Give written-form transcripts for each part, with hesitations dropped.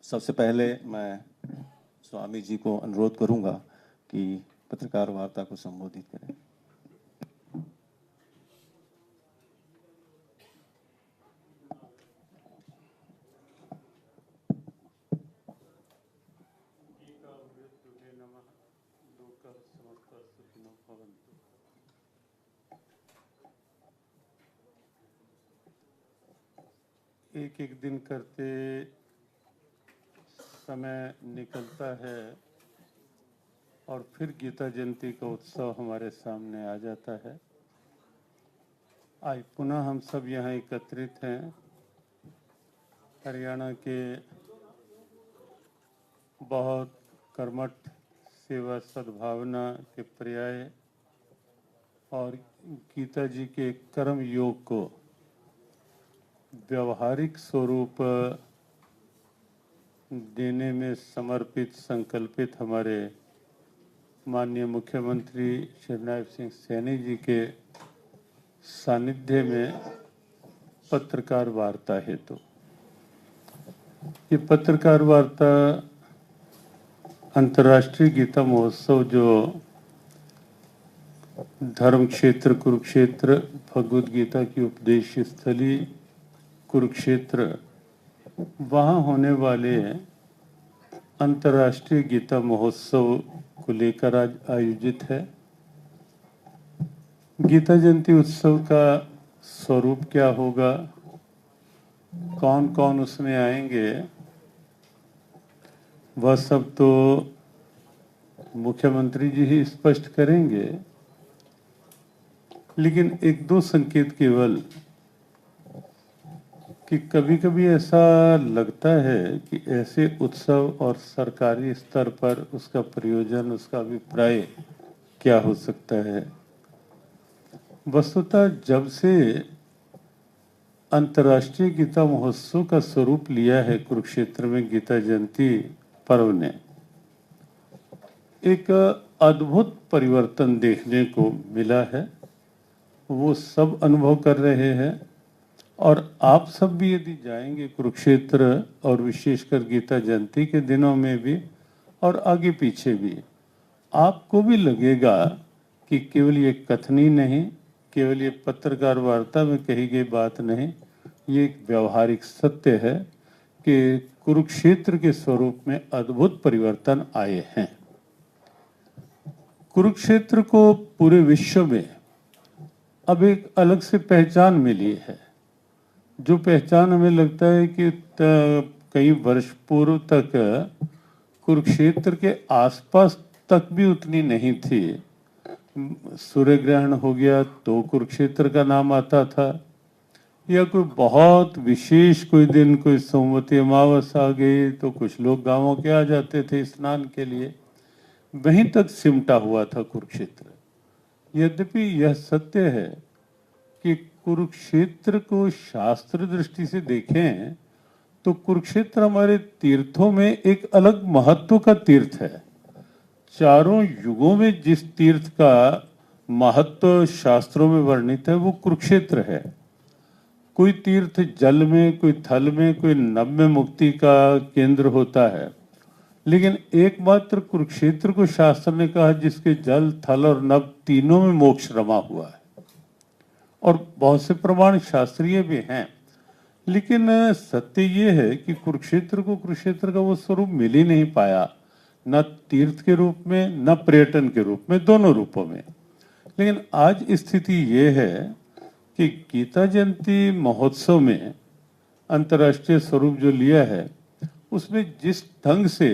सबसे पहले मैं स्वामी जी को अनुरोध करूंगा कि पत्रकार वार्ता को संबोधित करें। एक एक दिन करते समय निकलता है और फिर गीता जयंती का उत्सव हमारे सामने आ जाता है। आज पुनः हम सब यहाँ एकत्रित हैं हरियाणा के बहुत कर्मठ सेवा सद्भावना के पर्याय और गीता जी के कर्म योग को व्यावहारिक स्वरूप देने में समर्पित संकल्पित हमारे माननीय मुख्यमंत्री शिवराज सिंह सैनी जी के सानिध्य में पत्रकार वार्ता हेतु ये पत्रकार वार्ता अंतर्राष्ट्रीय गीता महोत्सव जो धर्म क्षेत्र कुरुक्षेत्र भगवद गीता की उपदेश स्थली कुरुक्षेत्र वहाँ होने वाले अंतर्राष्ट्रीय गीता महोत्सव को लेकर आज आयोजित है। गीता जयंती उत्सव का स्वरूप क्या होगा, कौन कौन उसमें आएंगे, वह सब तो मुख्यमंत्री जी ही स्पष्ट करेंगे, लेकिन एक दो संकेत केवल कि कभी कभी ऐसा लगता है कि ऐसे उत्सव और सरकारी स्तर पर उसका प्रयोजन, उसका अभिप्राय क्या हो सकता है। वस्तुतः जब से अंतर्राष्ट्रीय गीता महोत्सव का स्वरूप लिया है कुरुक्षेत्र में गीता जयंती पर्व ने, एक अद्भुत परिवर्तन देखने को मिला है। वो सब अनुभव कर रहे हैं और आप सब भी यदि जाएंगे कुरुक्षेत्र और विशेषकर गीता जयंती के दिनों में भी और आगे पीछे भी, आपको भी लगेगा कि केवल ये कथनी नहीं, केवल ये पत्रकार वार्ता में कही गई बात नहीं, ये एक व्यावहारिक सत्य है कि कुरुक्षेत्र के स्वरूप में अद्भुत परिवर्तन आए हैं। कुरुक्षेत्र को पूरे विश्व में अब एक अलग से पहचान मिली है, जो पहचान हमें लगता है कि कई वर्ष पूर्व तक कुरुक्षेत्र के आसपास तक भी उतनी नहीं थी। सूर्य ग्रहण हो गया तो कुरुक्षेत्र का नाम आता था, या कोई बहुत विशेष कोई दिन, कोई सोमवती अमावस आ गई तो कुछ लोग गांवों के आ जाते थे स्नान के लिए, वहीं तक सिमटा हुआ था कुरुक्षेत्र। यद्यपि यह सत्य है कि कुरुक्षेत्र को शास्त्र दृष्टि से देखें तो कुरुक्षेत्र हमारे तीर्थों में एक अलग महत्व का तीर्थ है। चारों युगों में जिस तीर्थ का महत्व शास्त्रों में वर्णित है वो कुरुक्षेत्र है। कोई तीर्थ जल में, कोई थल में, कोई नभ में मुक्ति का केंद्र होता है, लेकिन एकमात्र कुरुक्षेत्र को शास्त्र ने कहा जिसके जल, थल और नभ तीनों में मोक्ष रमा हुआ है। और बहुत से प्रमाण शास्त्रीय भी हैं, लेकिन सत्य ये है कि कुरुक्षेत्र को कुरुक्षेत्र का वो स्वरूप मिल ही नहीं पाया, न तीर्थ के रूप में न पर्यटन के रूप में, दोनों रूपों में। लेकिन आज स्थिति ये है कि गीता जयंती महोत्सव में अंतर्राष्ट्रीय स्वरूप जो लिया है उसमें जिस ढंग से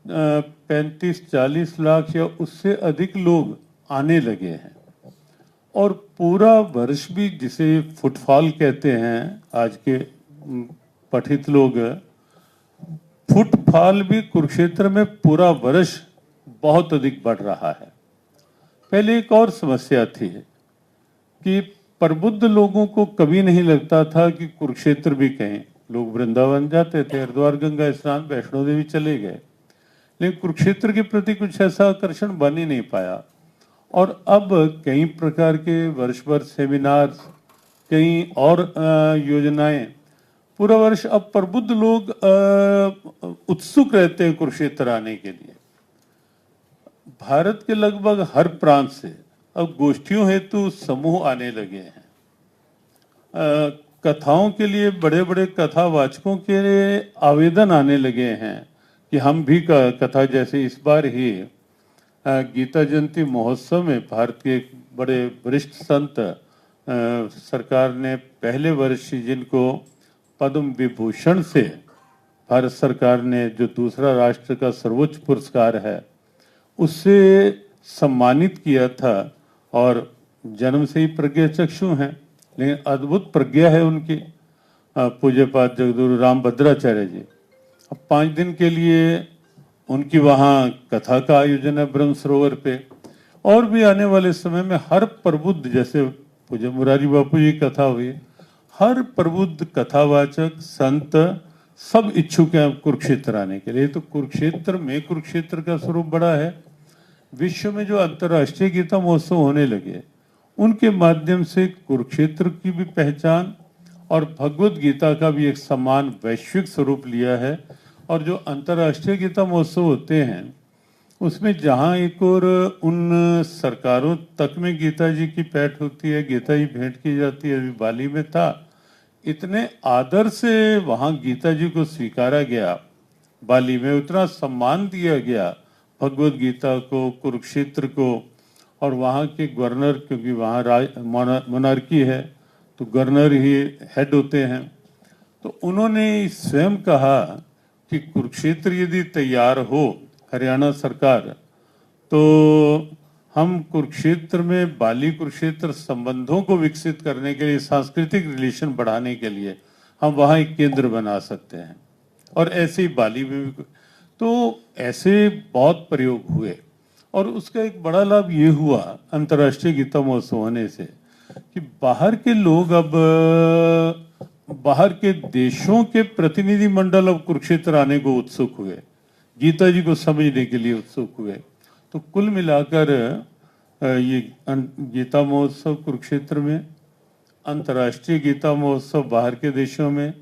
35-40 लाख या उससे अधिक लोग आने लगे हैं और पूरा वर्ष भी, जिसे फुटफॉल कहते हैं आज के पठित लोग, फुटफॉल भी कुरुक्षेत्र में पूरा वर्ष बहुत अधिक बढ़ रहा है। पहले एक और समस्या थी कि प्रबुद्ध लोगों को कभी नहीं लगता था कि कुरुक्षेत्र भी कहें। लोग वृंदावन जाते थे, हरिद्वार गंगा स्नान, वैष्णो देवी चले गए, लेकिन कुरुक्षेत्र के प्रति कुछ ऐसा आकर्षण बन ही नहीं पाया। और अब कई प्रकार के वर्ष भर सेमिनार, कई और योजनाएं पूरा वर्ष अब प्रबुद्ध लोग उत्सुक रहते हैं कुरुक्षेत्र आने के लिए। भारत के लगभग हर प्रांत से अब गोष्ठियों हेतु समूह आने लगे हैं। कथाओं के लिए बड़े बड़े कथावाचकों के आवेदन आने लगे हैं कि हम भी कथा, जैसे इस बार ही गीता जयंती महोत्सव में भारत के एक बड़े वरिष्ठ संत सरकार ने पहले वर्ष जिनको पद्म विभूषण से भारत सरकार ने, जो दूसरा राष्ट्र का सर्वोच्च पुरस्कार है, उससे सम्मानित किया था। और जन्म से ही प्रज्ञाचक्षु हैं, लेकिन अद्भुत प्रज्ञा है उनकी। पूज्यपाद जगद्गुरु रामभद्राचार्य जी, अब 5 दिन के लिए उनकी वहाँ कथा का आयोजन है ब्रह्म सरोवर पे। और भी आने वाले समय में हर प्रबुद्ध, जैसे पूज्य मुरारी बापू जी कथा हुई, हर प्रबुद्ध कथावाचक संत सब इच्छुक हैं कुरुक्षेत्र आने के लिए। तो कुरुक्षेत्र में, कुरुक्षेत्र का स्वरूप बड़ा है। विश्व में जो अंतर्राष्ट्रीय गीता महोत्सव होने लगे, उनके माध्यम से कुरुक्षेत्र की भी पहचान और भगवत गीता का भी एक समान वैश्विक स्वरूप लिया है। और जो अंतर्राष्ट्रीय गीता महोत्सव होते हैं, उसमें जहाँ एक और उन सरकारों तक में गीता जी की पैठ होती है, गीता जी भेंट की जाती है, अभी बाली में था, इतने आदर से वहाँ गीता जी को स्वीकारा गया, बाली में उतना सम्मान दिया गया भगवत गीता को, कुरुक्षेत्र को। और वहाँ के गवर्नर, क्योंकि वहाँ मोनार्की है तो गवर्नर ही हेड होते हैं, तो उन्होंने स्वयं कहा कि कुरुक्षेत्र यदि तैयार हो, हरियाणा सरकार, तो हम कुरुक्षेत्र में बाली कुरुक्षेत्र संबंधों को विकसित करने के लिए, सांस्कृतिक रिलेशन बढ़ाने के लिए हम वहाँ एक केंद्र बना सकते हैं। और ऐसे ही बाली में भी, तो ऐसे बहुत प्रयोग हुए। और उसका एक बड़ा लाभ ये हुआ अंतर्राष्ट्रीय गीता महोत्सव होने से कि बाहर के लोग, अब बाहर के देशों के प्रतिनिधि मंडल अब कुरुक्षेत्र आने को उत्सुक हुए, गीता जी को समझने के लिए उत्सुक हुए। तो कुल मिलाकर ये गीता महोत्सव कुरुक्षेत्र में, अंतर्राष्ट्रीय गीता महोत्सव बाहर के देशों में,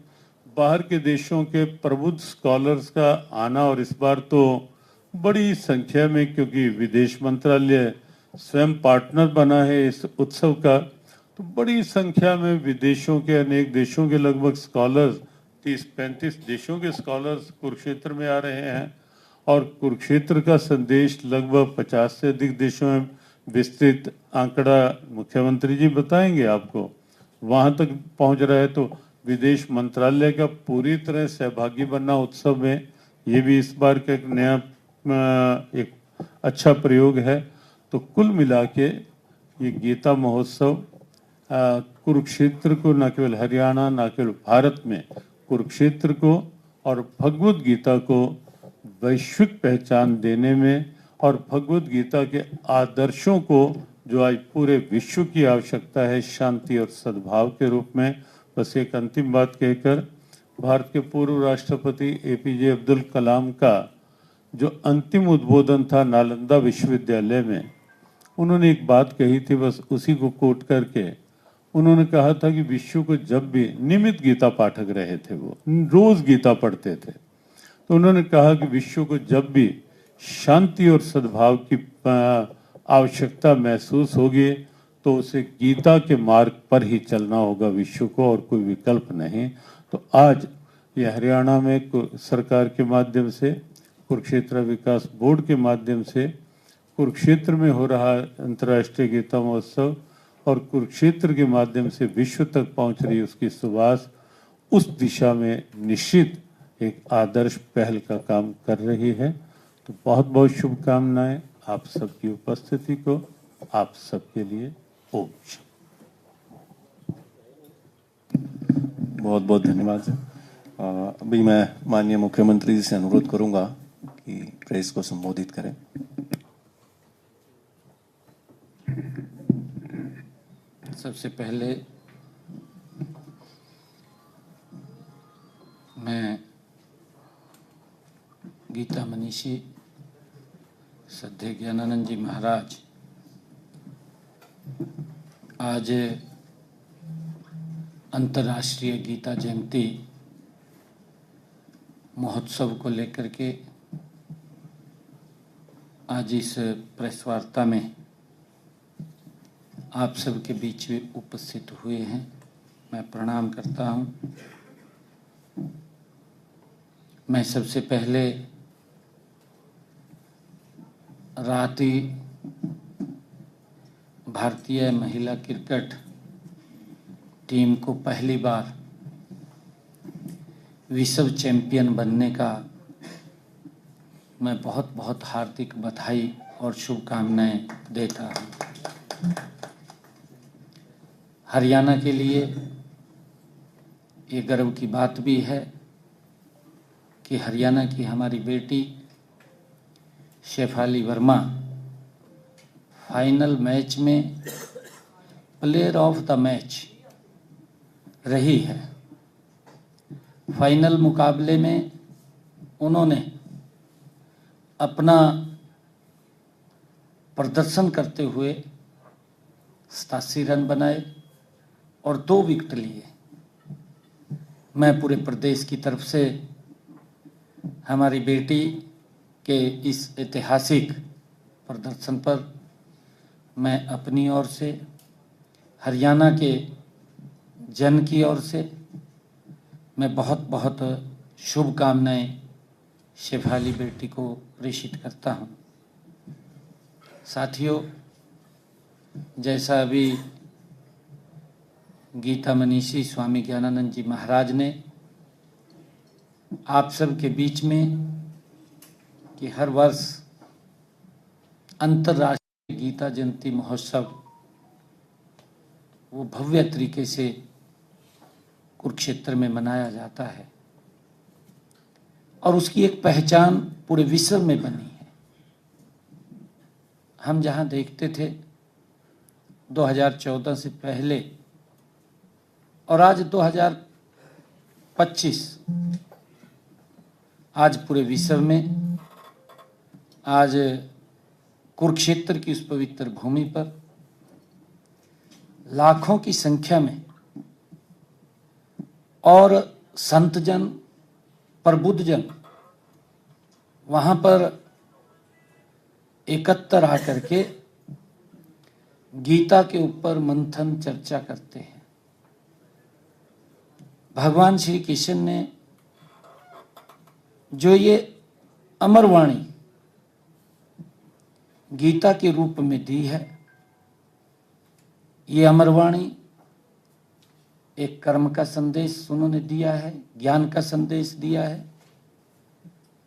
बाहर के देशों के प्रबुद्ध स्कॉलर्स का आना। और इस बार तो बड़ी संख्या में, क्योंकि विदेश मंत्रालय स्वयं पार्टनर बना है इस उत्सव का, तो बड़ी संख्या में विदेशों के, अनेक देशों के लगभग स्कॉलर्स, 30-35 देशों के स्कॉलर्स कुरुक्षेत्र में आ रहे हैं। और कुरुक्षेत्र का संदेश लगभग 50 से अधिक देशों में विस्तृत, आंकड़ा मुख्यमंत्री जी बताएंगे आपको, वहां तक पहुंच रहा है। तो विदेश मंत्रालय का पूरी तरह सहभागी बनना उत्सव में, ये भी इस बार का एक नया एक अच्छा प्रयोग है। तो कुल मिला के ये गीता महोत्सव कुरुक्षेत्र को, न केवल हरियाणा, न केवल भारत में, कुरुक्षेत्र को और भगवत गीता को वैश्विक पहचान देने में, और भगवत गीता के आदर्शों को, जो आज पूरे विश्व की आवश्यकता है, शांति और सद्भाव के रूप में। बस एक अंतिम बात कहकर, भारत के पूर्व राष्ट्रपति APJ अब्दुल कलाम का जो अंतिम उद्बोधन था नालंदा विश्वविद्यालय में, उन्होंने एक बात कही थी, बस उसी को कोट करके उन्होंने कहा था कि विश्व को जब भी, नियमित गीता पाठक रहे थे, वो रोज गीता पढ़ते थे, तो उन्होंने कहा कि विश्व को जब भी शांति और सद्भाव की आवश्यकता महसूस होगी, तो उसे गीता के मार्ग पर ही चलना होगा विश्व को, और कोई विकल्प नहीं। तो आज ये हरियाणा में सरकार के माध्यम से, कुरुक्षेत्र विकास बोर्ड के माध्यम से कुरुक्षेत्र में हो रहा अंतर्राष्ट्रीय गीता महोत्सव, और कुरुक्षेत्र के माध्यम से विश्व तक पहुंच रही उसकी सुवास, उस दिशा में निश्चित एक आदर्श पहल का काम कर रही है। तो बहुत बहुत शुभकामनाएं आप सबकी उपस्थिति को, आप सबके लिए। ओम। बहुत बहुत धन्यवाद। अभी मैं माननीय मुख्यमंत्री जी से अनुरोध करूंगा कि प्रेस को संबोधित करें। सबसे पहले मैं गीता मनीषी श्रद्धेय ज्ञानानंद जी महाराज आज अंतर्राष्ट्रीय गीता जयंती महोत्सव को लेकर के आज इस प्रेस वार्ता में आप सबके बीच में उपस्थित हुए हैं, मैं प्रणाम करता हूं। मैं सबसे पहले राती भारतीय महिला क्रिकेट टीम को पहली बार विश्व चैंपियन बनने का मैं बहुत बहुत हार्दिक बधाई और शुभकामनाएं देता हूं। हरियाणा के लिए ये गर्व की बात भी है कि हरियाणा की हमारी बेटी शेफाली वर्मा फाइनल मैच में प्लेयर ऑफ द मैच रही है। फाइनल मुकाबले में उन्होंने अपना प्रदर्शन करते हुए 87 रन बनाए और 2 विकेट लिए। मैं पूरे प्रदेश की तरफ से हमारी बेटी के इस ऐतिहासिक प्रदर्शन पर मैं अपनी ओर से, हरियाणा के जन की ओर से मैं बहुत बहुत शुभकामनाएं शेफाली बेटी को प्रेषित करता हूं। साथियों, जैसा अभी गीता मनीषी स्वामी ज्ञानानंद जी महाराज ने आप सब के बीच में कि हर वर्ष अंतर्राष्ट्रीय गीता जयंती महोत्सव वो भव्य तरीके से कुरुक्षेत्र में मनाया जाता है और उसकी एक पहचान पूरे विश्व में बनी है। हम जहां देखते थे 2014 से पहले और आज 2025, आज पूरे विश्व में, आज कुरुक्षेत्र की उस पवित्र भूमि पर लाखों की संख्या में और संतजन, प्रबुद्धजन वहां पर एकत्र आकर के गीता के ऊपर मंथन चर्चा करते हैं। भगवान श्री कृष्ण ने जो ये अमर वाणी गीता के रूप में दी है, ये अमर वाणी एक कर्म का संदेश उन्होंने दिया है, ज्ञान का संदेश दिया है,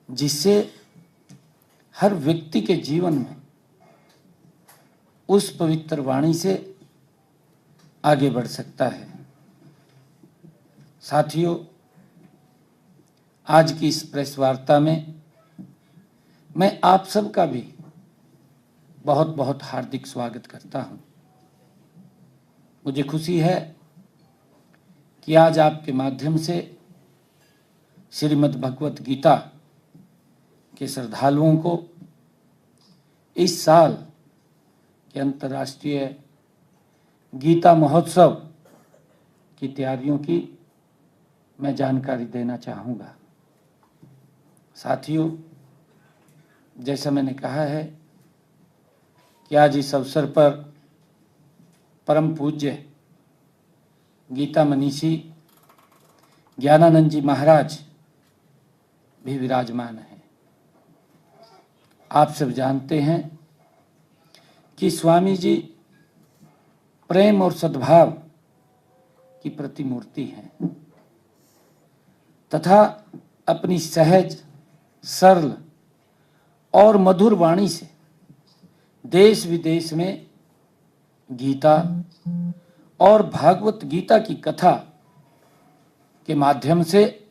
जिससे हर व्यक्ति के जीवन में उस पवित्र वाणी से आगे बढ़ सकता है। साथियों, आज की इस प्रेस वार्ता में मैं आप सबका भी बहुत बहुत हार्दिक स्वागत करता हूं। मुझे खुशी है कि आज आपके माध्यम से श्रीमद् भगवत गीता के श्रद्धालुओं को इस साल के अंतर्राष्ट्रीय गीता महोत्सव की तैयारियों की मैं जानकारी देना चाहूँगा। साथियों, जैसा मैंने कहा है कि आज इस अवसर पर परम पूज्य गीता मनीषी ज्ञानानंद जी महाराज भी विराजमान हैं। आप सब जानते हैं कि स्वामी जी प्रेम और सद्भाव की प्रतिमूर्ति हैं तथा अपनी सहज, सरल और मधुर वाणी से देश विदेश में गीता और भागवत गीता की कथा के माध्यम से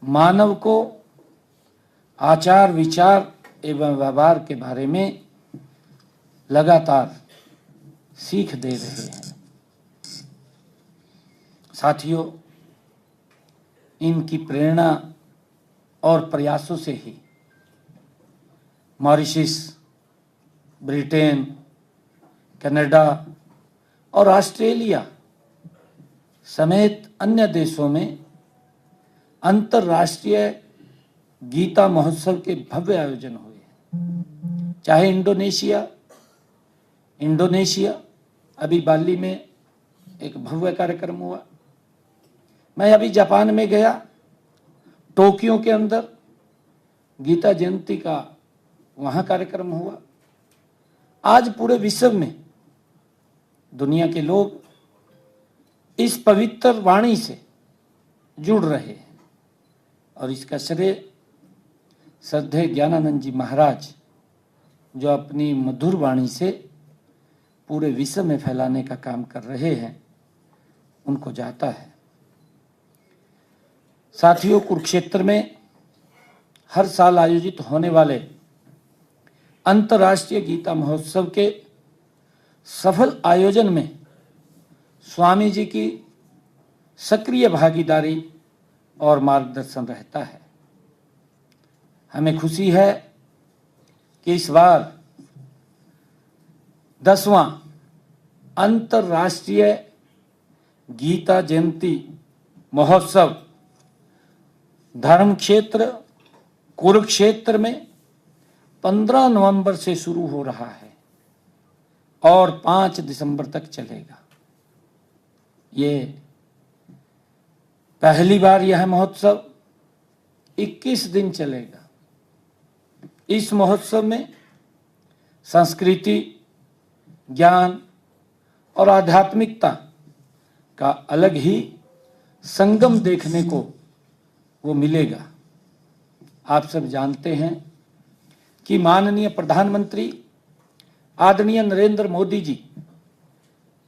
मानव को आचार, विचार एवं व्यवहार के बारे में लगातार सीख दे रहे हैं। साथियों, इनकी प्रेरणा और प्रयासों से ही मॉरिशस, ब्रिटेन, कनाडा और ऑस्ट्रेलिया समेत अन्य देशों में अंतर्राष्ट्रीय गीता महोत्सव के भव्य आयोजन हुए। चाहे इंडोनेशिया अभी बाली में एक भव्य कार्यक्रम हुआ। मैं अभी जापान में गया, टोक्यो के अंदर गीता जयंती का वहां कार्यक्रम हुआ। आज पूरे विश्व में दुनिया के लोग इस पवित्र वाणी से जुड़ रहे हैं और इसका श्रेय श्रद्धेय ज्ञानानंद जी महाराज, जो अपनी मधुर वाणी से पूरे विश्व में फैलाने का काम कर रहे हैं, उनको जाता है। साथियों, कुरुक्षेत्र में हर साल आयोजित होने वाले अंतर्राष्ट्रीय गीता महोत्सव के सफल आयोजन में स्वामी जी की सक्रिय भागीदारी और मार्गदर्शन रहता है। हमें खुशी है कि इस बार 10वां अंतर्राष्ट्रीय गीता जयंती महोत्सव धर्म क्षेत्र कुरुक्षेत्र में 15 नवंबर से शुरू हो रहा है और 5 दिसंबर तक चलेगा। ये पहली बार यह महोत्सव 21 दिन चलेगा। इस महोत्सव में संस्कृति, ज्ञान और आध्यात्मिकता का अलग ही संगम देखने को वो मिलेगा। आप सब जानते हैं कि माननीय प्रधानमंत्री आदरणीय नरेंद्र मोदी जी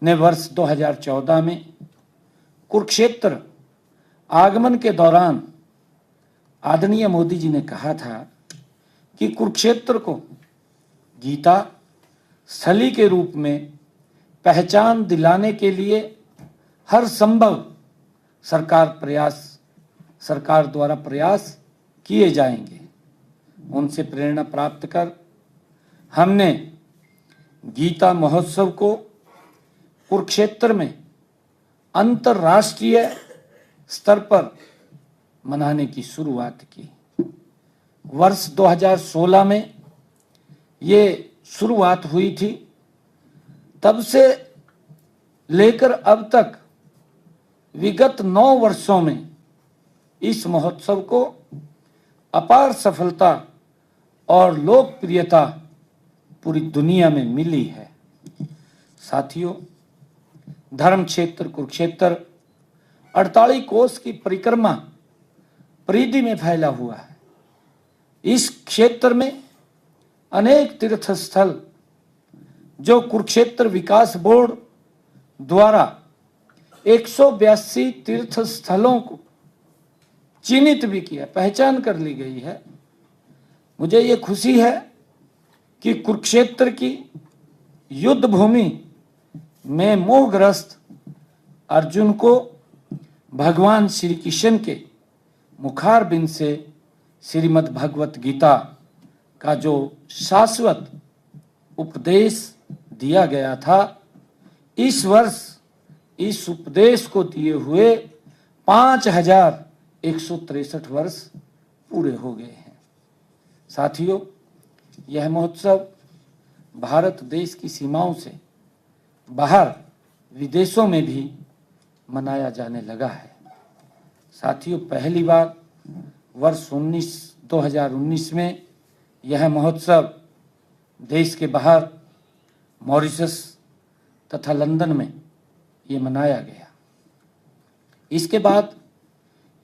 ने वर्ष 2014 में कुरुक्षेत्र आगमन के दौरान आदरणीय मोदी जी ने कहा था कि कुरुक्षेत्र को गीता स्थली के रूप में पहचान दिलाने के लिए हर संभव सरकार द्वारा प्रयास किए जाएंगे। उनसे प्रेरणा प्राप्त कर हमने गीता महोत्सव को कुरुक्षेत्र में अंतर्राष्ट्रीय स्तर पर मनाने की शुरुआत की। वर्ष 2016 में ये शुरुआत हुई थी। तब से लेकर अब तक विगत 9 वर्षों में इस महोत्सव को अपार सफलता और लोकप्रियता पूरी दुनिया में मिली है। साथियों, धर्म क्षेत्र कुरुक्षेत्र 48 कोस की परिक्रमा परिधि में फैला हुआ है। इस क्षेत्र में अनेक तीर्थ स्थल जो कुरुक्षेत्र विकास बोर्ड द्वारा 182 तीर्थ स्थलों को चिन्हित भी किया, पहचान कर ली गई है। मुझे ये खुशी है कि कुरुक्षेत्र की युद्ध भूमि में मोहग्रस्त अर्जुन को भगवान श्री कृष्ण के मुखारबिंद से श्रीमद् भगवत गीता का जो शाश्वत उपदेश दिया गया था, इस वर्ष इस उपदेश को दिए हुए 5163 वर्ष पूरे हो गए हैं। साथियों, यह महोत्सव भारत देश की सीमाओं से बाहर विदेशों में भी मनाया जाने लगा है। साथियों, पहली बार वर्ष 2019 में यह महोत्सव देश के बाहर मॉरिशस तथा लंदन में ये मनाया गया। इसके बाद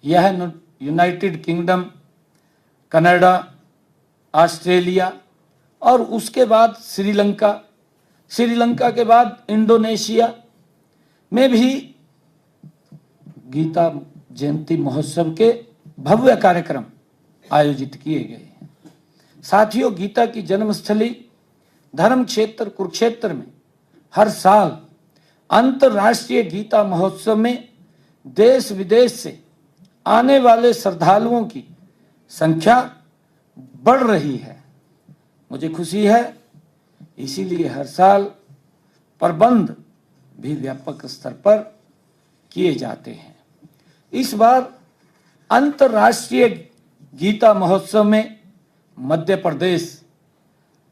यह यूनाइटेड किंगडम, कनाडा, ऑस्ट्रेलिया और उसके बाद श्रीलंका के बाद इंडोनेशिया में भी गीता जयंती महोत्सव के भव्य कार्यक्रम आयोजित किए गए हैं। साथियों, गीता की जन्मस्थली धर्म क्षेत्र कुरुक्षेत्र में हर साल अंतर्राष्ट्रीय गीता महोत्सव में देश विदेश से आने वाले श्रद्धालुओं की संख्या बढ़ रही है। मुझे खुशी है, इसीलिए हर साल प्रबंध भी व्यापक स्तर पर किए जाते हैं। इस बार अंतर्राष्ट्रीय गीता महोत्सव में मध्य प्रदेश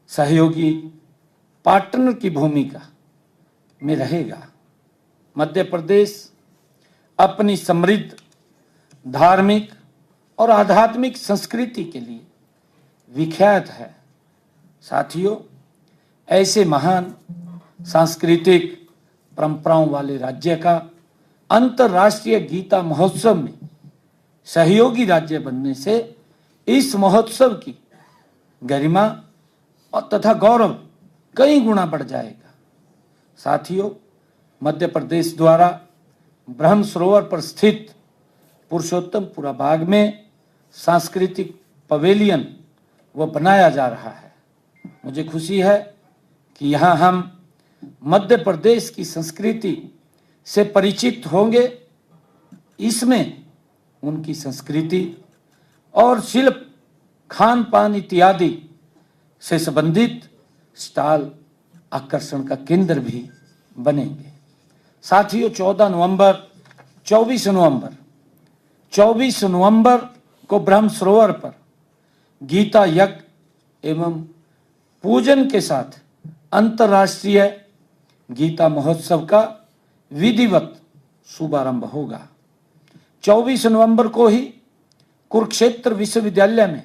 सहयोगी पार्टनर की भूमिका में रहेगा। मध्य प्रदेश अपनी समृद्ध धार्मिक और आध्यात्मिक संस्कृति के लिए विख्यात है। साथियों, ऐसे महान सांस्कृतिक परंपराओं वाले राज्य का अंतर्राष्ट्रीय गीता महोत्सव में सहयोगी राज्य बनने से इस महोत्सव की गरिमा और तथा गौरव कई गुना बढ़ जाएगा। साथियों, मध्य प्रदेश द्वारा ब्रह्म सरोवर पर स्थित पुरुषोत्तमपुरा बाग में सांस्कृतिक पवेलियन वो बनाया जा रहा है। मुझे खुशी है कि यहाँ हम मध्य प्रदेश की संस्कृति से परिचित होंगे। इसमें उनकी संस्कृति और शिल्प, खान पान इत्यादि से संबंधित स्टॉल आकर्षण का केंद्र भी बनेंगे। साथियों, 14 नवंबर 24 नवंबर को ब्रह्म सरोवर पर गीता यज्ञ एवं पूजन के साथ अंतर्राष्ट्रीय गीता महोत्सव का विधिवत शुभारंभ होगा। 24 नवंबर को ही कुरुक्षेत्र विश्वविद्यालय में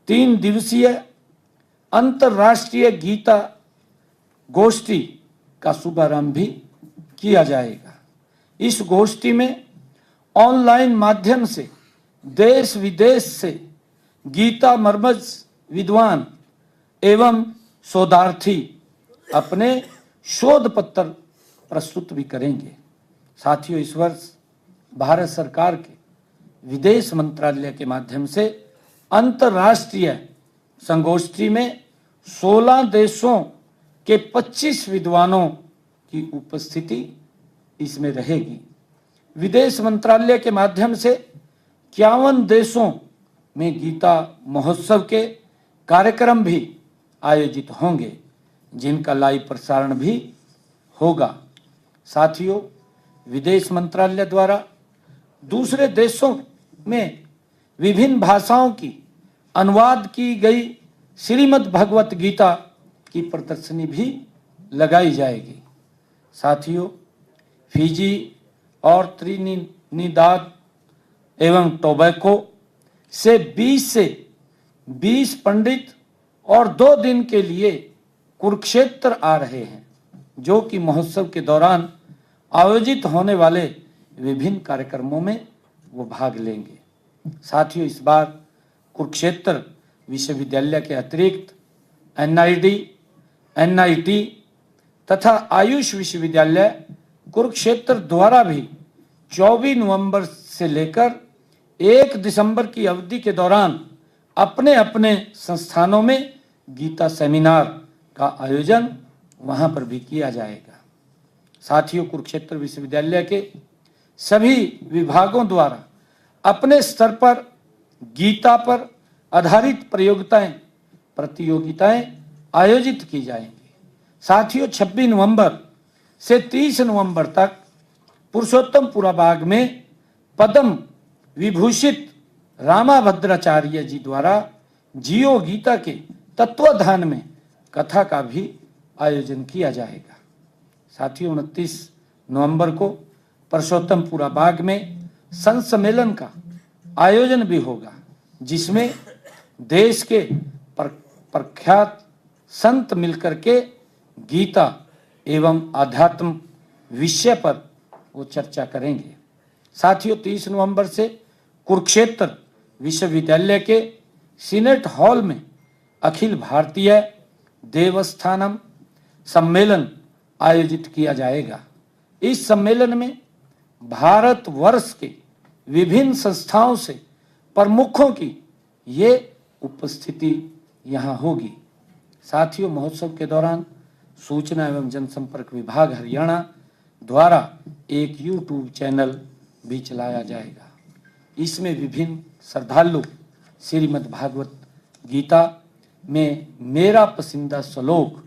3 दिवसीय अंतर्राष्ट्रीय गीता गोष्ठी का शुभारंभ भी किया जाएगा। इस गोष्ठी में ऑनलाइन माध्यम से देश विदेश से गीता मर्मज्ञ विद्वान एवं शोधार्थी अपने शोध पत्र प्रस्तुत भी करेंगे। साथियों, इस वर्ष भारत सरकार के विदेश मंत्रालय के माध्यम से अंतर्राष्ट्रीय संगोष्ठी में 16 देशों के 25 विद्वानों की उपस्थिति इसमें रहेगी। विदेश मंत्रालय के माध्यम से 51 देशों में गीता महोत्सव के कार्यक्रम भी आयोजित होंगे, जिनका लाइव प्रसारण भी होगा। साथियों, विदेश मंत्रालय द्वारा दूसरे देशों में विभिन्न भाषाओं की अनुवाद की गई श्रीमद् भगवत गीता की प्रदर्शनी भी लगाई जाएगी। साथियों, फिजी और त्रिनिदाद एवं टोबैको से 20 पंडित और 2 दिन के लिए कुरुक्षेत्र आ रहे हैं, जो कि महोत्सव के दौरान आयोजित होने वाले विभिन्न कार्यक्रमों में वो भाग लेंगे। साथियों, इस बार कुरुक्षेत्र विश्वविद्यालय के अतिरिक्त NIT तथा आयुष विश्वविद्यालय कुरुक्षेत्र द्वारा भी 24 नवंबर से लेकर 1 दिसंबर की अवधि के दौरान अपने अपने संस्थानों में गीता सेमिनार का आयोजन वहां पर भी किया जाएगा। साथियों, कुरुक्षेत्र विश्वविद्यालय के सभी विभागों द्वारा अपने स्तर पर गीता पर आधारित प्रतियोगिताएं आयोजित की जाएंगी। साथियों, 26 नवंबर से 30 नवंबर तक पुरुषोत्तमपुरा बाग में पद्म विभूषित रामाभद्राचार्य जी द्वारा जियो गीता के तत्वाधान में कथा का भी आयोजन किया जाएगा। साथियों, 29 नवंबर को पुरुषोत्तमपुरा बाग में संत सम्मेलन का आयोजन भी होगा, जिसमें देश के प्रख्यात संत मिलकर के गीता एवं आध्यात्म विषय पर वो चर्चा करेंगे। साथियों, 30 नवंबर से कुरुक्षेत्र विश्वविद्यालय के सीनेट हॉल में अखिल भारतीय देवस्थानम सम्मेलन आयोजित किया जाएगा। इस सम्मेलन में भारतवर्ष के विभिन्न संस्थाओं से प्रमुखों की ये उपस्थिति यहाँ होगी। साथियों, महोत्सव के दौरान सूचना एवं जनसंपर्क विभाग हरियाणा द्वारा एक YouTube चैनल भी चलाया जाएगा। इसमें विभिन्न श्रद्धालु श्रीमद् भागवत गीता में मेरा पसंदीदा श्लोक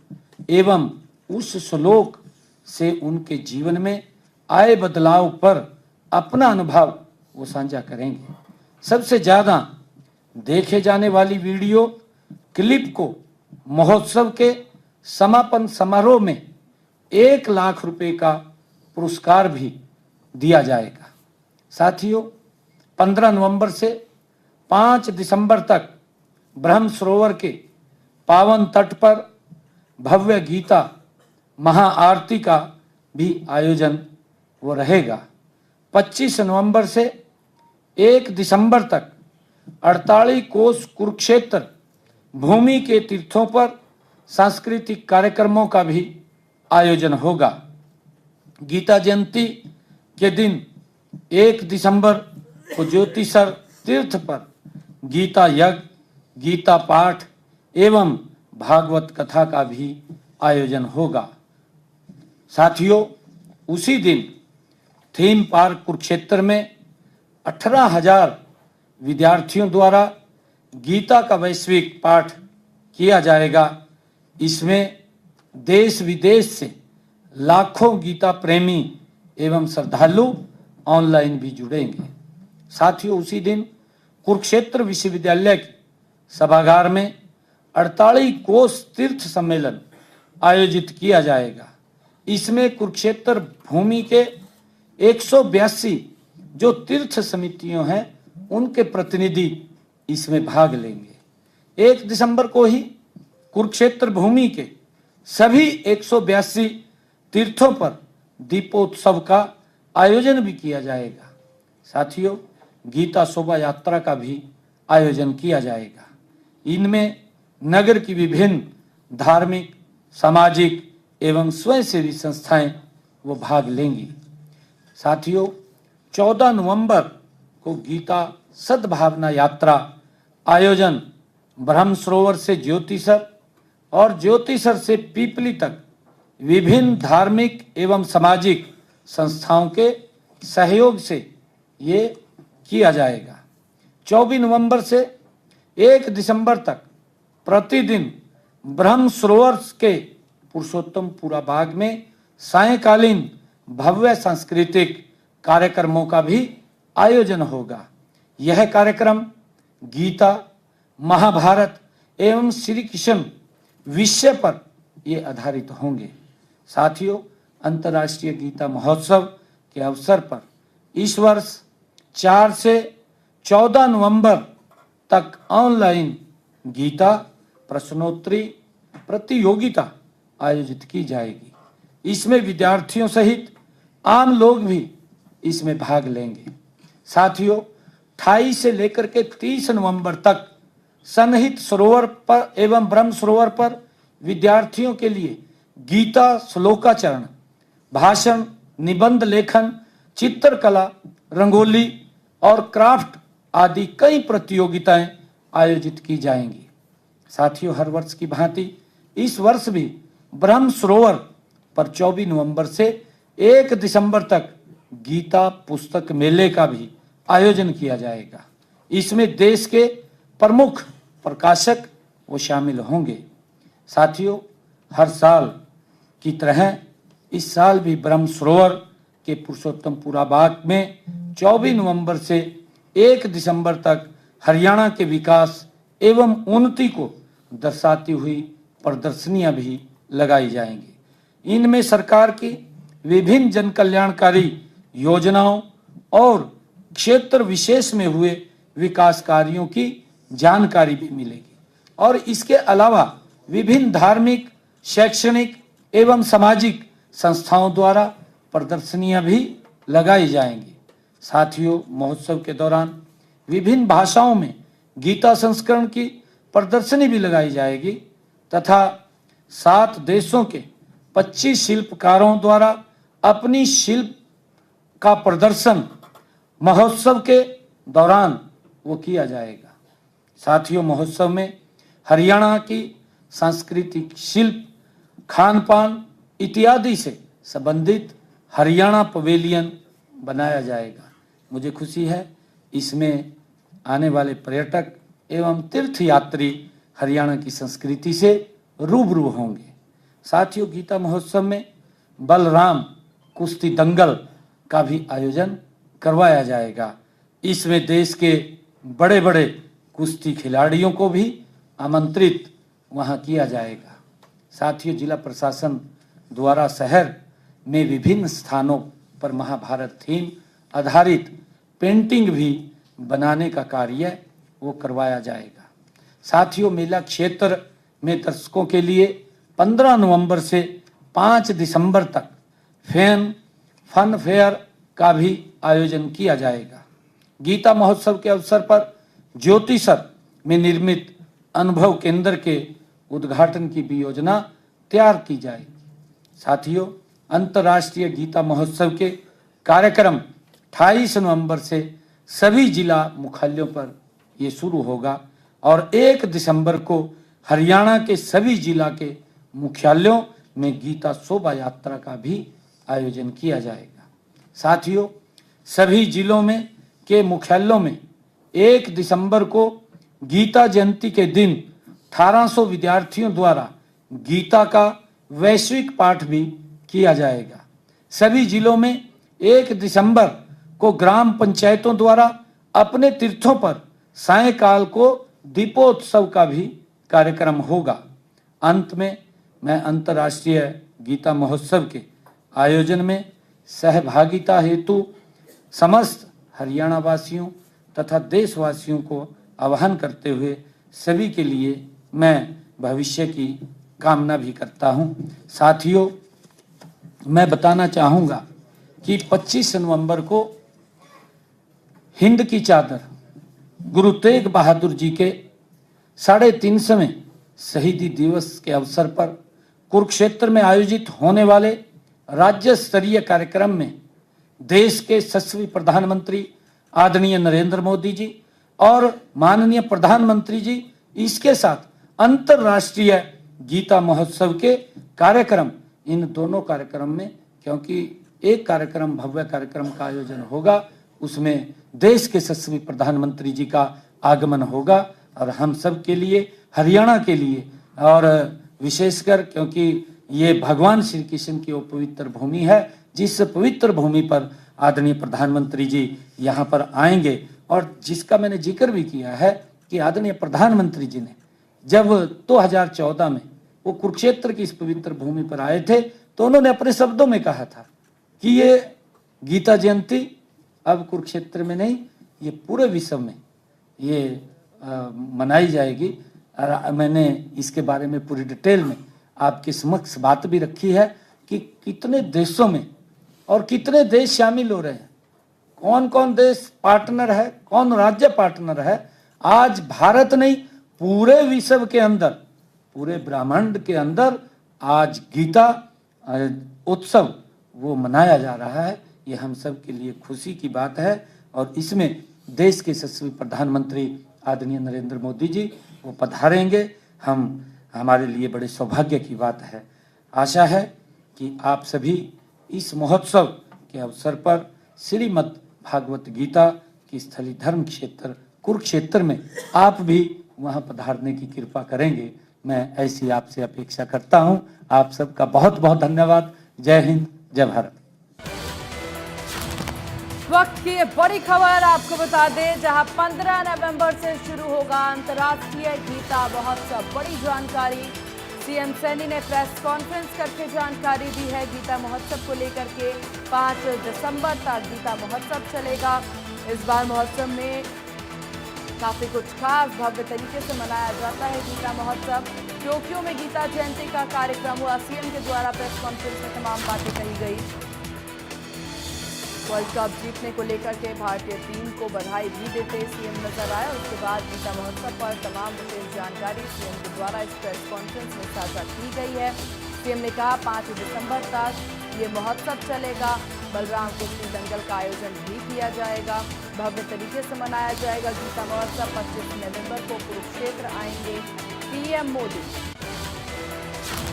एवं उस श्लोक से उनके जीवन में आए बदलाव पर अपना अनुभव वो साझा करेंगे। सबसे ज़्यादा देखे जाने वाली वीडियो क्लिप को महोत्सव के समापन समारोह में 1 लाख रुपए का पुरस्कार भी दिया जाएगा। साथियों, 15 नवंबर से 5 दिसंबर तक ब्रह्म सरोवर के पावन तट पर भव्य गीता महाआरती का भी आयोजन वो रहेगा। 25 नवंबर से 1 दिसंबर तक 48 कोस कुरुक्षेत्र भूमि के तीर्थों पर सांस्कृतिक कार्यक्रमों का भी आयोजन होगा। गीता जयंती के दिन 1 दिसंबर को ज्योतिसर तीर्थ पर गीता यज्ञ, गीता पाठ एवं भागवत कथा का भी आयोजन होगा। साथियों, उसी दिन थीम पार्क कुरुक्षेत्र में 18,000 विद्यार्थियों द्वारा गीता का वैश्विक पाठ किया जाएगा। इसमें देश विदेश से लाखों गीता प्रेमी एवं श्रद्धालु ऑनलाइन भी जुड़ेंगे। साथियों, उसी दिन कुरुक्षेत्र विश्वविद्यालय के सभागार में 48 कोस तीर्थ सम्मेलन आयोजित किया जाएगा। इसमें कुरुक्षेत्र भूमि के 182 जो तीर्थ समितियों हैं उनके प्रतिनिधि इसमें भाग लेंगे। 1 दिसंबर को ही कुरुक्षेत्र भूमि के सभी 182 तीर्थों पर दीपोत्सव का आयोजन भी किया जाएगा। साथियों, गीता शोभा यात्रा का भी आयोजन किया जाएगा। इनमें नगर की विभिन्न धार्मिक, सामाजिक एवं स्वयंसेवी संस्थाएं वो भाग लेंगी। साथियों, 14 नवंबर को गीता सद्भावना यात्रा आयोजन ब्रह्म सरोवर से ज्योतिसर और ज्योतिसर से पीपली तक विभिन्न धार्मिक एवं सामाजिक संस्थाओं के सहयोग से ये किया जाएगा। 24 नवंबर से 1 दिसंबर तक प्रतिदिन ब्रह्म सरोवर के पुरुषोत्तमपुरा बाग में सायंकालीन भव्य सांस्कृतिक कार्यक्रमों का भी आयोजन होगा। यह कार्यक्रम गीता, महाभारत एवं श्री कृष्ण विषय पर ये आधारित होंगे। साथियों, अंतर्राष्ट्रीय गीता महोत्सव के अवसर पर इस वर्ष 4 से 14 नवंबर तक ऑनलाइन गीता प्रश्नोत्तरी प्रतियोगिता आयोजित की जाएगी। इसमें विद्यार्थियों सहित आम लोग भी इसमें भाग लेंगे। साथियों, 28 से लेकर के 30 नवंबर तक सन्निहित सरोवर पर एवं ब्रह्म सरोवर पर विद्यार्थियों के लिए गीता श्लोकाचरण, भाषण, निबंध लेखन, चित्रकला, रंगोली और क्राफ्ट आदि कई प्रतियोगिताएं आयोजित की जाएंगी। साथियों, हर वर्ष की भांति इस वर्ष भी ब्रह्म सरोवर पर 24 नवंबर से 1 दिसंबर तक गीता पुस्तक मेले का भी आयोजन किया जाएगा। इसमें देश के प्रमुख प्रकाशक वो शामिल होंगे। साथियों, हर साल की तरह इस साल भी ब्रह्म सरोवर के पुरुषोत्तमपुरा बाग में 24 नवंबर से 1 दिसंबर तक हरियाणा के विकास एवं उन्नति को दर्शाती हुई प्रदर्शनियां भी लगाई जाएंगी। इनमें सरकार की विभिन्न जन कल्याणकारी योजनाओं और क्षेत्र विशेष में हुए विकास कार्यों की जानकारी भी मिलेगी और इसके अलावा विभिन्न धार्मिक, शैक्षणिक एवं सामाजिक संस्थाओं द्वारा प्रदर्शनियां भी लगाई जाएंगी। साथियों, महोत्सव के दौरान विभिन्न भाषाओं में गीता संस्करण की प्रदर्शनी भी लगाई जाएगी तथा 7 देशों के 25 शिल्पकारों द्वारा अपनी शिल्प का प्रदर्शन महोत्सव के दौरान वो किया जाएगा। साथियों, महोत्सव में हरियाणा की सांस्कृतिक शिल्प, खान पान इत्यादि से संबंधित हरियाणा पवेलियन बनाया जाएगा। मुझे खुशी है इसमें आने वाले पर्यटक एवं तीर्थ यात्री हरियाणा की संस्कृति से रूबरू होंगे। साथियों, गीता महोत्सव में बलराम कुश्ती दंगल का भी आयोजन करवाया जाएगा। इसमें देश के बड़े बड़े कुश्ती खिलाड़ियों को भी आमंत्रित वहां किया जाएगा। साथियों, जिला प्रशासन द्वारा शहर में विभिन्न स्थानों पर महाभारत थीम आधारित पेंटिंग भी बनाने का कार्य वो करवाया जाएगा। साथियों, मेला क्षेत्र में दर्शकों के लिए 15 नवंबर से 5 दिसंबर तक फन फेयर का भी आयोजन किया जाएगा। गीता महोत्सव के अवसर पर ज्योतिसर में निर्मित अनुभव केंद्र के उद्घाटन की भी योजना तैयार की जाएगी। साथियों, अंतर्राष्ट्रीय गीता महोत्सव के कार्यक्रम 28 नवंबर से सभी जिला मुख्यालयों पर ये शुरू होगा और 1 दिसंबर को हरियाणा के सभी जिला के मुख्यालयों में गीता शोभा यात्रा का भी आयोजन किया जाएगा। साथियों, सभी जिलों में के मुख्यालयों में 1 दिसंबर को गीता जयंती के दिन 1800 विद्यार्थियों द्वारा गीता का वैश्विक पाठ भी किया जाएगा। सभी जिलों में 1 दिसंबर को ग्राम पंचायतों द्वारा अपने तीर्थों पर सायंकाल को दीपोत्सव का भी कार्यक्रम होगा। अंत में मैं अंतर्राष्ट्रीय गीता महोत्सव के आयोजन में सहभागिता हेतु समस्त हरियाणा वासियों तथा देशवासियों को आह्वान करते हुए सभी के लिए मैं भविष्य की कामना भी करता हूं। साथियों, मैं बताना चाहूंगा कि 25 नवंबर को हिंद की चादर गुरु तेग बहादुर जी के 350वें शहीदी दिवस के अवसर पर कुरुक्षेत्र में आयोजित होने वाले राज्य स्तरीय कार्यक्रम में देश के यशस्वी प्रधानमंत्री आदरणीय नरेंद्र मोदी जी और माननीय प्रधानमंत्री जी, इसके साथ अंतर्राष्ट्रीय गीता महोत्सव के कार्यक्रम, इन दोनों कार्यक्रम में, क्योंकि एक कार्यक्रम भव्य कार्यक्रम का आयोजन होगा, उसमें देश के यशस्वी प्रधानमंत्री जी का आगमन होगा और हम सब के लिए, हरियाणा के लिए और विशेषकर क्योंकि ये भगवान श्री कृष्ण की वो पवित्र भूमि है, जिस पवित्र भूमि पर आदरणीय प्रधानमंत्री जी यहाँ पर आएंगे और जिसका मैंने जिक्र भी किया है कि आदरणीय प्रधानमंत्री जी ने जब 2014 में वो कुरुक्षेत्र की इस पवित्र भूमि पर आए थे तो उन्होंने अपने शब्दों में कहा था कि ये गीता जयंती अब कुरुक्षेत्र में नहीं, ये पूरे विश्व में ये मनाई जाएगी। और मैंने इसके बारे में पूरी डिटेल में आपके समक्ष बात भी रखी है कि कितने देशों में और कितने देश शामिल हो रहे हैं, कौन कौन देश पार्टनर है, कौन राज्य पार्टनर है। आज भारत नहीं, पूरे विश्व के अंदर, पूरे ब्रह्मांड के अंदर आज गीता उत्सव वो मनाया जा रहा है। ये हम सब के लिए खुशी की बात है और इसमें देश के यशस्वी प्रधानमंत्री आदरणीय नरेंद्र मोदी जी वो पधारेंगे, हमारे लिए बड़े सौभाग्य की बात है। आशा है कि आप सभी इस महोत्सव के अवसर पर श्रीमद् भागवत गीता की स्थली धर्म क्षेत्र कुरुक्षेत्र में आप भी वहां पधारने की कृपा करेंगे, मैं ऐसी आपसे अपेक्षा करता हूं। आप सबका बहुत बहुत धन्यवाद। जय हिंद, जय भारत। वक्त की ये बड़ी खबर आपको बता दें, जहां 15 नवंबर से शुरू होगा अंतर्राष्ट्रीय गीता महोत्सव। बड़ी जानकारी सीएम सैनी ने प्रेस कॉन्फ्रेंस करके जानकारी दी है गीता महोत्सव को लेकर के। 5 दिसंबर तक गीता महोत्सव चलेगा। इस बार महोत्सव में काफी कुछ खास भव्य तरीके से मनाया जाता है गीता महोत्सव। टोक्यो में गीता जयंती का कार्यक्रम हुआ। सीएम के द्वारा प्रेस कॉन्फ्रेंस में तमाम बातें कही गई। वर्ल्ड कप जीतने को लेकर के भारतीय टीम को बधाई भी देते सीएम नजर आए। उसके बाद गीता महोत्सव पर तमाम विशेष जानकारी सीएम के द्वारा इस प्रेस कॉन्फ्रेंस में साझा की गई है। सीएम ने कहा 5 दिसंबर तक ये महोत्सव चलेगा। बलराम कुश्ती दंगल का आयोजन भी किया जाएगा, भव्य तरीके से मनाया जाएगा गीता महोत्सव। 25 नवंबर को कुरुक्षेत्र आएंगे पीएम मोदी।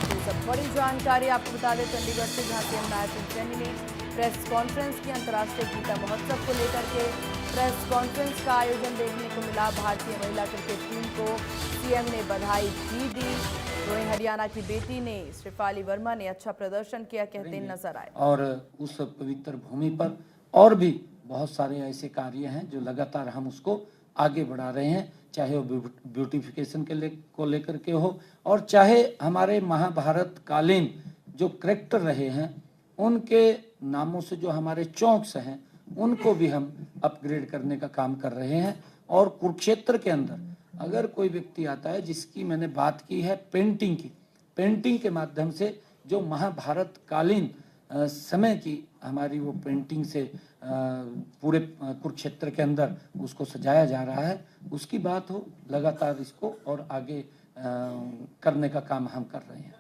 ये सब बड़ी जानकारी आपको बता दें चंडीगढ़ से, जहां सीएम नायब सैनी ने प्रेस कॉन्फ्रेंस की अंतर्राष्ट्रीय गीता महोत्सव को लेकर के प्रेस कॉन्फ्रेंस का आयोजन देखने को मिला। भारतीय महिला क्रिकेट टीम को सीएम ने बधाई भी दी। वहीं हरियाणा की बेटी ने श्रीफाली वर्मा ने अच्छा प्रदर्शन किया, कहते नजर आए। और उस पवित्र भूमि पर और भी बहुत सारे ऐसे कार्य हैं जो लगातार हम उसको आगे बढ़ा रहे हैं, चाहे वो ब्यूटिफिकेशन को लेकर के हो, और चाहे हमारे महाभारत कालीन जो करेक्टर रहे हैं उनके नामों से जो हमारे चौक्स हैं उनको भी हम अपग्रेड करने का काम कर रहे हैं। और कुरुक्षेत्र के अंदर अगर कोई व्यक्ति आता है, जिसकी मैंने बात की है पेंटिंग की, पेंटिंग के माध्यम से जो महाभारत कालीन समय की हमारी वो पेंटिंग से पूरे कुरुक्षेत्र के अंदर उसको सजाया जा रहा है, उसकी बात हो, लगातार इसको और आगे करने का काम हम कर रहे हैं।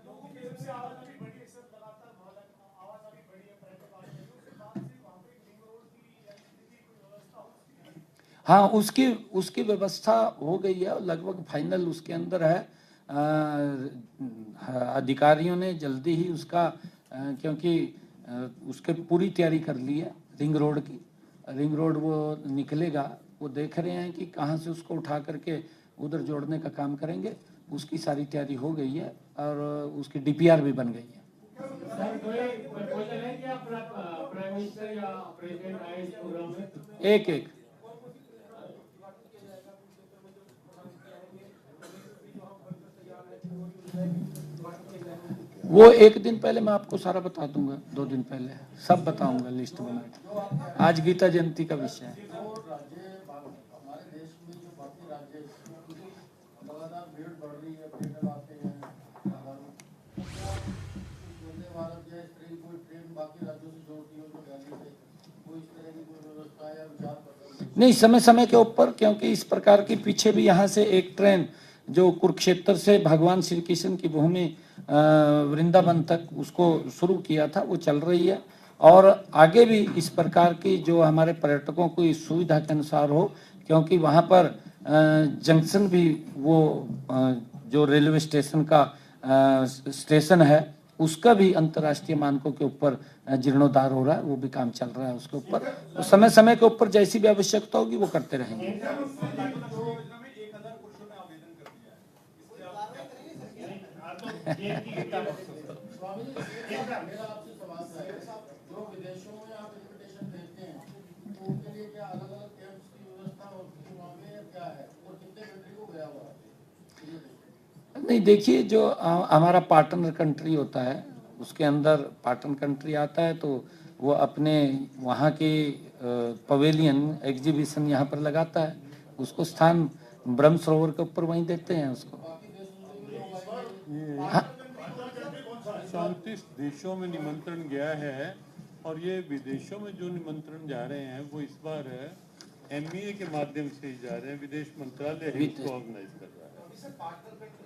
हाँ, उसकी व्यवस्था हो गई है, लगभग फाइनल उसके अंदर है। अधिकारियों ने जल्दी ही उसका क्योंकि उसके पूरी तैयारी कर ली है रिंग रोड की। रिंग रोड वो निकलेगा, वो देख रहे हैं कि कहाँ से उसको उठा करके उधर जोड़ने का काम करेंगे। उसकी सारी तैयारी हो गई है और उसकी डीपीआर भी बन गई है। एक वो एक दिन पहले मैं आपको सारा बता दूंगा, 2 दिन पहले सब बताऊंगा, लिस्ट बना के। आज गीता जयंती का विषय है। नहीं, समय समय के ऊपर, क्योंकि इस प्रकार की पीछे भी यहाँ से एक ट्रेन जो कुरुक्षेत्र से भगवान श्री कृष्ण की भूमि वृंदावन तक उसको शुरू किया था, वो चल रही है। और आगे भी इस प्रकार की जो हमारे पर्यटकों को इस सुविधा के अनुसार हो, क्योंकि वहाँ पर जंक्शन भी वो जो रेलवे स्टेशन का स्टेशन है उसका भी अंतर्राष्ट्रीय मानकों के ऊपर जीर्णोद्धार हो रहा है, वो भी काम चल रहा है उसके ऊपर। तो समय समय के ऊपर जैसी भी आवश्यकता होगी वो करते रहेंगे। नहीं, देखिए, जो हमारा पार्टनर कंट्री होता है उसके अंदर पार्टनर कंट्री आता है तो वो अपने वहाँ के पवेलियन एग्जीबिशन यहाँ पर लगाता है, उसको स्थान ब्रह्म सरोवर के ऊपर वहीं देते हैं उसको। 34 देशों में निमंत्रण गया है और ये विदेशों में जो निमंत्रण जा रहे हैं वो इस बार MEA के माध्यम से ही जा रहे हैं, विदेश मंत्रालय ही इसको ऑर्गेनाइज कर रहा है।